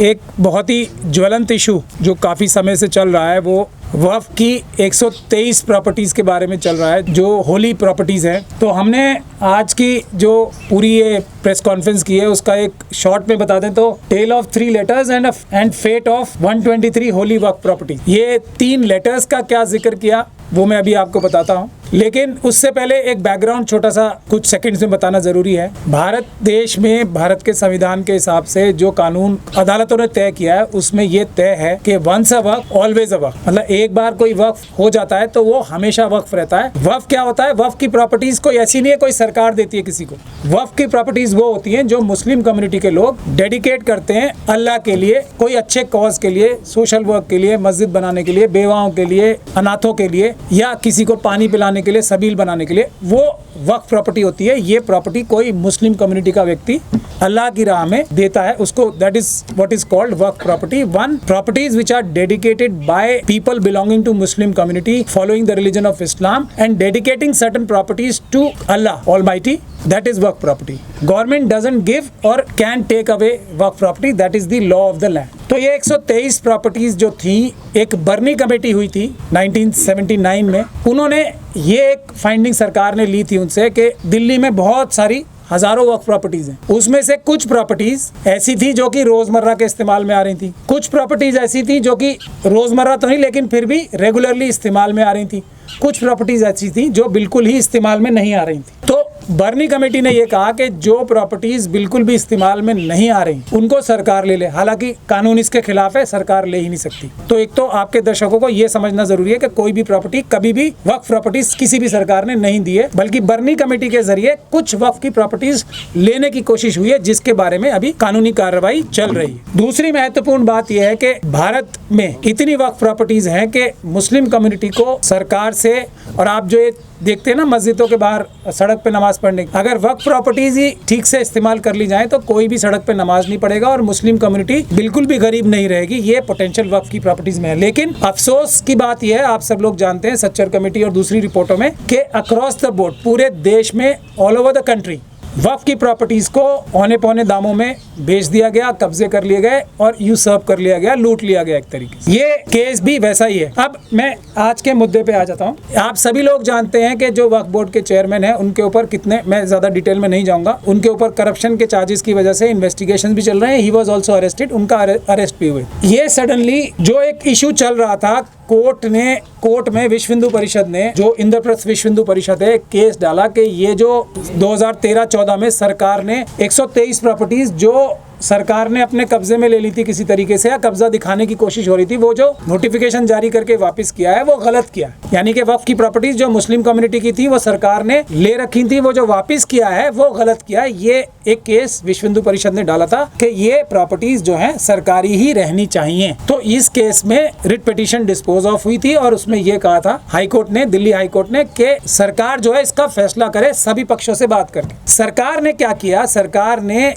एक बहुत ही ज्वलंत इशू जो काफ़ी समय से चल रहा है वो वक्फ की 123 प्रॉपर्टीज़ के बारे में चल रहा है जो होली प्रॉपर्टीज़ हैं। तो हमने आज की जो पूरी ये प्रेस कॉन्फ्रेंस की है उसका एक शॉर्ट में बता दें तो tale of 3 letters and fate of 123 holy waqf property, ये 3 लेटर्स का क्या जिक्र किया वो मैं अभी आपको बताता हूँ। लेकिन उससे पहले एक बैकग्राउंड छोटा सा कुछ सेकंड्स में बताना जरूरी है। भारत देश में भारत के संविधान के हिसाब से जो कानून अदालतों ने तय किया है उसमें ये तय है कि once a Waqf always a वक्फ, मतलब एक बार कोई वक्फ हो जाता है तो वो हमेशा वक्फ रहता है। वक्फ क्या होता है? वक्फ की प्रॉपर्टीज कोई ऐसी नहीं है कोई सरकार देती है किसी को। वक्फ की प्रॉपर्टीज वो होती हैं जो मुस्लिम कम्युनिटी के लोग डेडिकेट करते हैं अल्लाह के लिए, कोई अच्छे कॉज के लिए, सोशल वर्क के लिए, मस्जिद बनाने के लिए, बेवाओं के लिए, अनाथों के लिए या किसी को पानी पिलाने के लिए, सबील बनाने के लिए, वो वक्फ प्रॉपर्टी होती है। ये प्रॉपर्टी कोई मुस्लिम कम्युनिटी का व्यक्ति अल्लाह की राह में देता है उसको, that is what is called waqf property. One properties which are dedicated by people belonging to Muslim community following the religion of Islam and dedicating certain properties to Allah almighty, that is waqf property. Government doesn't give or can take away waqf property, that is the law of the land। तो ये 123 properties जो थी, एक बर्नी committee हुई थी 1979 में, उन्होंने ये एक फाइंडिंग सरकार ने ली थी उनसे कि दिल्ली में बहुत सारी हजारों वक्फ प्रॉपर्टीज हैं। उसमें से कुछ प्रॉपर्टीज ऐसी थी जो कि रोजमर्रा के इस्तेमाल में आ रही थी, कुछ प्रॉपर्टीज ऐसी थी जो कि रोजमर्रा तो नहीं लेकिन फिर भी रेगुलरली इस्तेमाल में आ रही थी, कुछ प्रॉपर्टीज ऐसी थी जो बिल्कुल ही इस्तेमाल में नहीं आ रही थी। तो बर्नी कमेटी ने यह कहा कि जो प्रॉपर्टीज बिल्कुल भी इस्तेमाल में नहीं आ रही उनको सरकार ले ले। हालांकि कानून इसके खिलाफ है, सरकार ले ही नहीं सकती। तो एक तो आपके दर्शकों को यह समझना जरूरी है कि कोई भी प्रॉपर्टी कभी भी वक्फ प्रॉपर्टीज किसी भी सरकार ने नहीं दी है, बल्कि बर्नी कमेटी के जरिए कुछ वक्फ की प्रॉपर्टीज लेने की कोशिश हुई है जिसके बारे में अभी कानूनी कार्रवाई चल रही है। दूसरी महत्वपूर्ण बात यह है कि भारत में इतनी वक्फ प्रॉपर्टीज हैं कि मुस्लिम कम्युनिटी को सरकार से, और आप जो देखते हैं ना मस्जिदों के बाहर सड़क पे नमाज पढ़ने, अगर वक्फ प्रॉपर्टीज ही ठीक से इस्तेमाल कर ली जाए तो कोई भी सड़क पे नमाज नहीं पढ़ेगा और मुस्लिम कम्युनिटी बिल्कुल भी गरीब नहीं रहेगी। ये पोटेंशियल वक्फ की प्रॉपर्टीज में है। लेकिन अफसोस की बात यह है, आप सब लोग जानते हैं सच्चर कमेटी और दूसरी रिपोर्टों में, कि अक्रॉस द बोर्ड पूरे देश में ऑल ओवर द कंट्री वक्फ की प्रॉपर्टीज को औने पौने दामों में बेच दिया गया, कब्जे कर लिए गए और यूसर्व कर लिया गया, लूट लिया गया एक तरीके से। ये केस भी वैसा ही है। अब मैं आज के मुद्दे पे आ जाता हूँ। आप सभी लोग जानते हैं कि जो वक्फ बोर्ड के चेयरमैन हैं उनके ऊपर कितने, मैं ज्यादा डिटेल में नहीं जाऊंगा, उनके ऊपर करप्शन के चार्जेस की वजह से इन्वेस्टिगेशन भी चल रहे हैं। ही वॉज ऑल्सो अरेस्टेड, उनका अरेस्ट भी हुए। ये सडनली जो एक इशू चल रहा था, कोर्ट में विश्व हिंदू परिषद ने, जो इंद्रप्रस्थ विश्व हिंदू परिषद है, केस डाला कि ये जो 2013-14 में सरकार ने 123 प्रॉपर्टीज जो सरकार ने अपने कब्जे में ले ली थी किसी तरीके से, या कब्जा दिखाने की कोशिश हो रही थी, वो जो नोटिफिकेशन जारी करके वापस किया है वो गलत किया है। यानी कि वक्फ की प्रॉपर्टीज जो मुस्लिम कम्युनिटी की थी वो सरकार ने ले रखी थी, वो जो वापस किया है वो गलत किया है। ये एक केस विश्व हिंदू परिषद ने डाला था कि ये प्रॉपर्टीज जो है सरकारी ही रहनी चाहिए। तो इस केस में रिट पिटीशन डिस्पोज ऑफ हुई थी और उसमें यह कहा था हाईकोर्ट ने, दिल्ली हाईकोर्ट ने, कि सरकार जो है इसका फैसला करे सभी पक्षों से बात करके। सरकार ने क्या किया? सरकार ने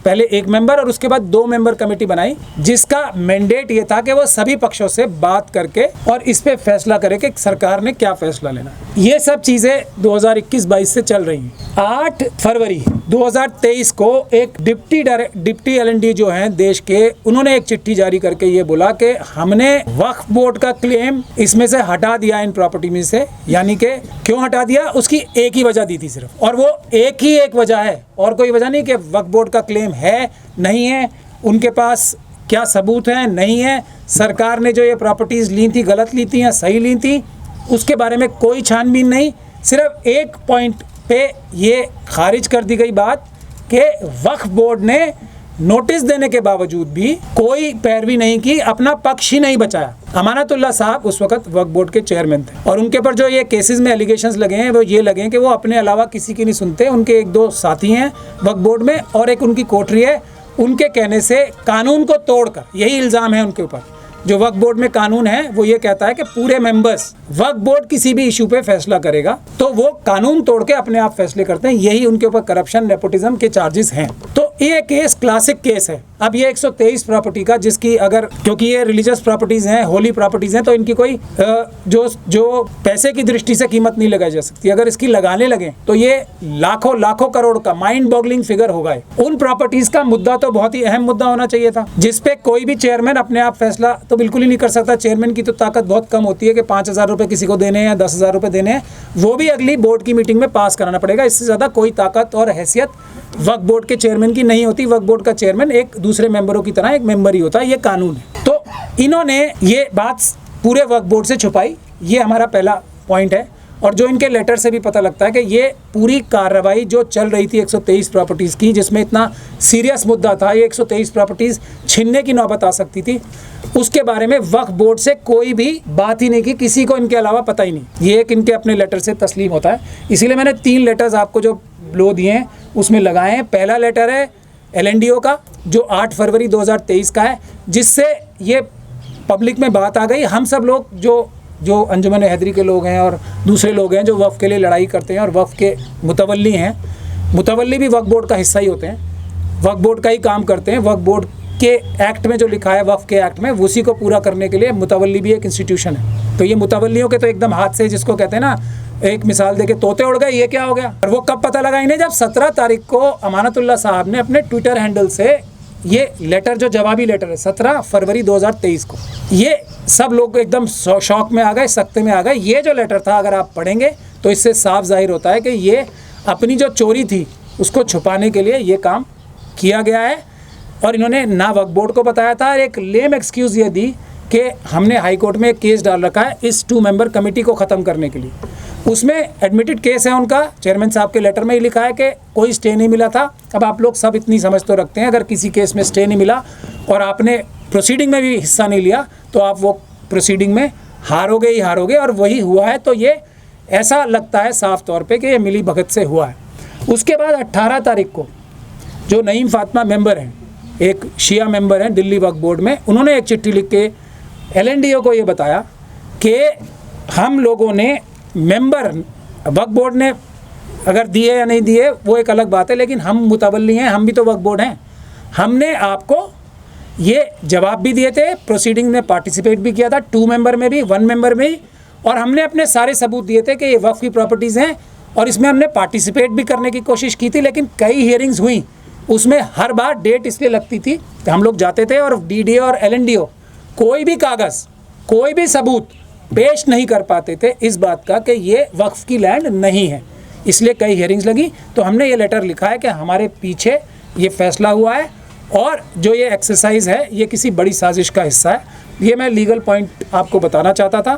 पहले एक मेंबर और उसके बाद 2 मेंबर कमेटी बनाई जिसका मैंडेट ये था कि वो सभी पक्षों से बात करके और इस पे फैसला करे कि सरकार ने क्या फैसला लेना। ये सब चीजें 2021-22 से चल रही हैं। 8 फरवरी 2023 को एक डिप्टी LND जो हैं देश के, उन्होंने एक चिट्ठी जारी करके ये बोला कि हमने वक्फ बोर्ड का क्लेम इसमें से हटा दिया इन प्रॉपर्टी में से। यानी कि क्यों हटा दिया? उसकी एक ही वजह दी थी सिर्फ, और वो एक वजह है और कोई वजह नहीं कि वक्फ बोर्ड का क्लेम है नहीं है, उनके पास क्या सबूत है नहीं है, सरकार ने जो ये प्रॉपर्टीज ली थी गलत ली थी या सही ली थी उसके बारे में कोई छानबीन नहीं। सिर्फ एक पॉइंट पे ये खारिज कर दी गई बात कि वक्फ बोर्ड ने नोटिस देने के बावजूद भी कोई पैरवी नहीं की, अपना पक्ष ही नहीं बचाया। अमानतुल्लाह साहब उस वक्त वक्फ बोर्ड के चेयरमैन थे और उनके ऊपर जो ये केसेस में एलिगेशंस लगे हैं वो ये लगे हैं कि वो अपने अलावा किसी की नहीं सुनते। उनके 1-2 साथी हैं वक्फ बोर्ड में और एक उनकी कोठरी है, उनके कहने से कानून को तोड़कर, यही इल्ज़ाम है उनके ऊपर। जो वक्फ बोर्ड में कानून है वो ये कहता है कि पूरे मेंबर्स, वक्फ बोर्ड किसी भी इशू पे फैसला करेगा तो वो कानून तोड़ के अपने आप फैसले करते हैं। यही उनके ऊपर करप्शन, नेपोटिज्म के चार्जेस हैं। तो ये केस क्लासिक केस है। अब ये 123 प्रॉपर्टी का, जिसकी अगर, क्योंकि ये रिलीजियस प्रॉपर्टीज हैं, होली प्रॉपर्टीज हैं, तो इनकी कोई जो पैसे की दृष्टि से कीमत नहीं लगाई जा सकती। अगर इसकी लगाने लगे तो ये लाखों लाखों करोड़ का माइंड बॉगलिंग फिगर होगा। उन प्रॉपर्टीज का मुद्दा तो बहुत ही अहम मुद्दा होना चाहिए था, जिसपे कोई भी चेयरमैन अपने आप फैसला तो बिल्कुल ही नहीं कर सकता। चेयरमैन की तो ताकत बहुत कम होती है कि 5,000 रुपये किसी को देने हैं या 10,000 रुपये देने हैं, वो भी अगली बोर्ड की मीटिंग में पास कराना पड़ेगा। इससे ज़्यादा कोई ताकत और हैसियत वक्फ बोर्ड के चेयरमैन की नहीं होती। वक्फ बोर्ड का चेयरमैन एक दूसरे मेंबरों की तरह एक मेंबर ही होता है, ये कानून है। तो इन्होंने ये बात पूरे वक्फ बोर्ड से छुपाई, ये हमारा पहला पॉइंट है। और जो इनके लेटर से भी पता लगता है कि ये पूरी कार्रवाई जो चल रही थी 123 प्रॉपर्टीज़ की, जिसमें इतना सीरियस मुद्दा था, ये 123 प्रॉपर्टीज़ छीनने की नौबत आ सकती थी, उसके बारे में वक्फ बोर्ड से कोई भी बात ही नहीं की, किसी को इनके अलावा पता ही नहीं। ये एक इनके अपने लेटर से तस्लीम होता है। इसीलिए मैंने 3 लेटर्स आपको जो लो दिए हैं उसमें लगाए हैं। पहला लेटर है LNDO का, जो 8 फरवरी 2023 का है, जिससे ये पब्लिक में बात आ गई। हम सब लोग जो अंजुमन हैदरी के लोग हैं और दूसरे लोग हैं जो वक्फ के लिए लड़ाई करते हैं और वक्फ के मुतवल्ली हैं, मुतवल्ली भी वक्फ बोर्ड का हिस्सा ही होते हैं, वक्फ बोर्ड का ही काम करते हैं। वक्फ बोर्ड के एक्ट में जो लिखा है, वक्फ के एक्ट में, उसी को पूरा करने के लिए मुतवल्ली भी एक इंस्टीट्यूशन है। तो ये मुतवल्लियों के तो एकदम हाथ से, जिसको कहते हैं ना, एक मिसाल देके तोते उड़ गए, ये क्या हो गया। और वो कब पता लगा इन्हें, जब 17 तारीख को अमानतुल्लाह साहब ने अपने ट्विटर हैंडल से ये लेटर, जो जवाबी लेटर है, 17 फरवरी 2023 को, ये सब लोग एकदम शौक में आ गए, सख्ते में आ गए। ये जो लेटर था, अगर आप पढ़ेंगे तो इससे साफ जाहिर होता है कि ये अपनी जो चोरी थी उसको छुपाने के लिए ये काम किया गया है। और इन्होंने ना वक्फ बोर्ड को बताया था, और एक लेम एक्सक्यूज़ ये दी कि हमने हाई कोर्ट में एक केस डाल रखा है इस 2 मेंबर कमेटी को ख़त्म करने के लिए। उसमें एडमिटेड केस है उनका, चेयरमैन साहब के लेटर में ही लिखा है कि कोई स्टे नहीं मिला था। अब आप लोग सब इतनी समझ तो रखते हैं, अगर किसी केस में स्टे नहीं मिला और आपने प्रोसीडिंग में भी हिस्सा नहीं लिया तो आप वो प्रोसीडिंग में हारोगे ही हारोगे, और वही हुआ है। तो ये ऐसा लगता है साफ तौर पे कि ये मिली भगत से हुआ है। उसके बाद 18 तारीख को जो नईम फातिमा मेंबर हैं, एक शिया मेंबर हैं दिल्ली वक्फ बोर्ड में, उन्होंने एक चिट्ठी लिख के LNDO को ये बताया कि हम लोगों ने मेंबर, वक्फ बोर्ड ने अगर दिए या नहीं दिए वो एक अलग बात है, लेकिन हम मुतवल्ली हैं, हम भी तो वक्फ बोर्ड हैं, हमने आपको ये जवाब भी दिए थे, प्रोसीडिंग में पार्टिसिपेट भी किया था, 2 मेंबर में भी, 1 मेंबर में भी, और हमने अपने सारे सबूत दिए थे कि ये वक्फ की प्रॉपर्टीज़ हैं, और इसमें हमने पार्टिसिपेट भी करने की कोशिश की थी। लेकिन कई हियरिंग्स हुई, उसमें हर बार डेट इसलिए लगती थी कि हम लोग जाते थे और DDA और LNDO कोई भी कागज़, कोई भी सबूत पेश नहीं कर पाते थे इस बात का कि ये वक्फ की लैंड नहीं है। इसलिए कई हियरिंग्स लगी। तो हमने ये लेटर लिखा है कि हमारे पीछे ये फैसला हुआ है, और जो ये एक्सरसाइज है ये किसी बड़ी साजिश का हिस्सा है। ये मैं लीगल पॉइंट आपको बताना चाहता था।